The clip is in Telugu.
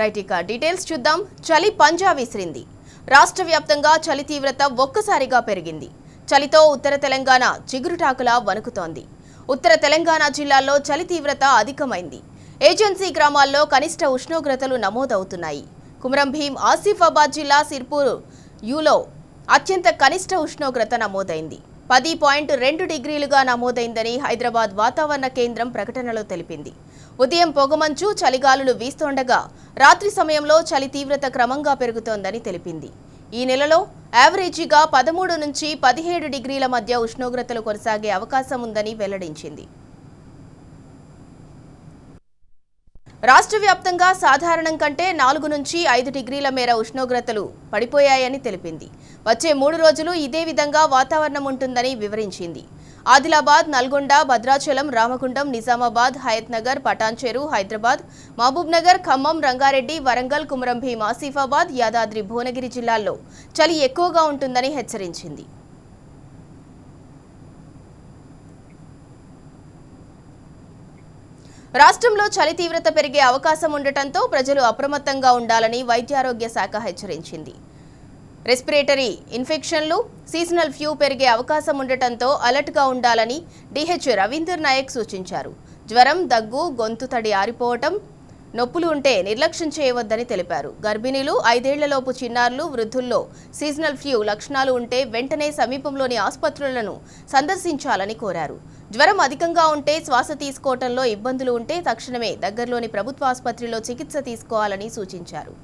రైట్ ఇక డీటెయిల్స్ చూద్దాం. చలి పంజా విసిరింది. రాష్ట్ర వ్యాప్తంగా చలి తీవ్రత ఒక్కసారిగా పెరిగింది. చలితో ఉత్తర తెలంగాణ చిగురుటాకులా వణుకుతోంది. ఉత్తర తెలంగాణ జిల్లాల్లో చలి తీవ్రత అధికమైంది. ఏజెన్సీ గ్రామాల్లో కనిష్ట ఉష్ణోగ్రతలు నమోదవుతున్నాయి. కుమరం భీం ఆసిఫాబాద్ జిల్లా సిర్పూర్ యూలో అత్యంత కనిష్ట ఉష్ణోగ్రత నమోదైంది. 10.2 డిగ్రీలుగా నమోదైందని హైదరాబాద్ వాతావరణ కేంద్రం ప్రకటనలో తెలిపింది. ఉదయం పొగమంచు చలిగాలులు వీస్తోండగా రాత్రి సమయంలో చలి తీవ్రత క్రమంగా పెరుగుతోందని తెలిపింది. ఈ నెలలో యావరేజీగా 13 నుంచి 17 డిగ్రీల మధ్య ఉష్ణోగ్రతలు కొనసాగే అవకాశం ఉందని వెల్లడించింది. రాష్ట్ర వ్యాప్తంగా సాధారణం కంటే 4 నుంచి 5 డిగ్రీల మేర ఉష్ణోగ్రతలు పడిపోయాయని తెలిపింది. వచ్చే 3 రోజులు ఇదే విధంగా వాతావరణం ఉంటుందని వివరించింది. ఆదిలాబాద్, నల్గొండ, భద్రాచలం, రామగుండం, నిజామాబాద్, హయత్నగర్, పటాన్చెరు, హైదరాబాద్, మహబూబ్నగర్, ఖమ్మం, రంగారెడ్డి, వరంగల్, కుమరం భీం ఆసిఫాబాద్, యాదాద్రి భువనగిరి జిల్లాల్లో చలి ఎక్కువగా ఉంటుందని హెచ్చరించింది. రాష్ట్రంలో చలి తీవ్రత పెరిగే అవకాశం ఉండటంతో ప్రజలు అప్రమత్తంగా ఉండాలని వైద్యారోగ్య శాఖ హెచ్చరించింది. రెస్పిరేటరీ ఇన్ఫెక్షన్లు, సీజనల్ ఫ్లూ పెరిగే అవకాశం ఉండటంతో అలర్ట్గా ఉండాలని డిహెచ్ రవీందర్ నాయక్ సూచించారు. జ్వరం, దగ్గు, గొంతు తడి ఆరిపోవటం, నొప్పులు ఉంటే నిర్లక్ష్యం చేయవద్దని తెలిపారు. గర్భిణీలు, 5 ఏళ్లలోపు చిన్నారులు, వృద్ధుల్లో సీజనల్ ఫ్లూ లక్షణాలు ఉంటే వెంటనే సమీపంలోని ఆసుపత్రులను సందర్శించాలని కోరారు. జ్వరం అధికంగా ఉంటే, శ్వాస తీసుకోవటంలో ఇబ్బందులు ఉంటే తక్షణమే దగ్గరలోని ప్రభుత్వ ఆసుపత్రిలో చికిత్స తీసుకోవాలని సూచించారు.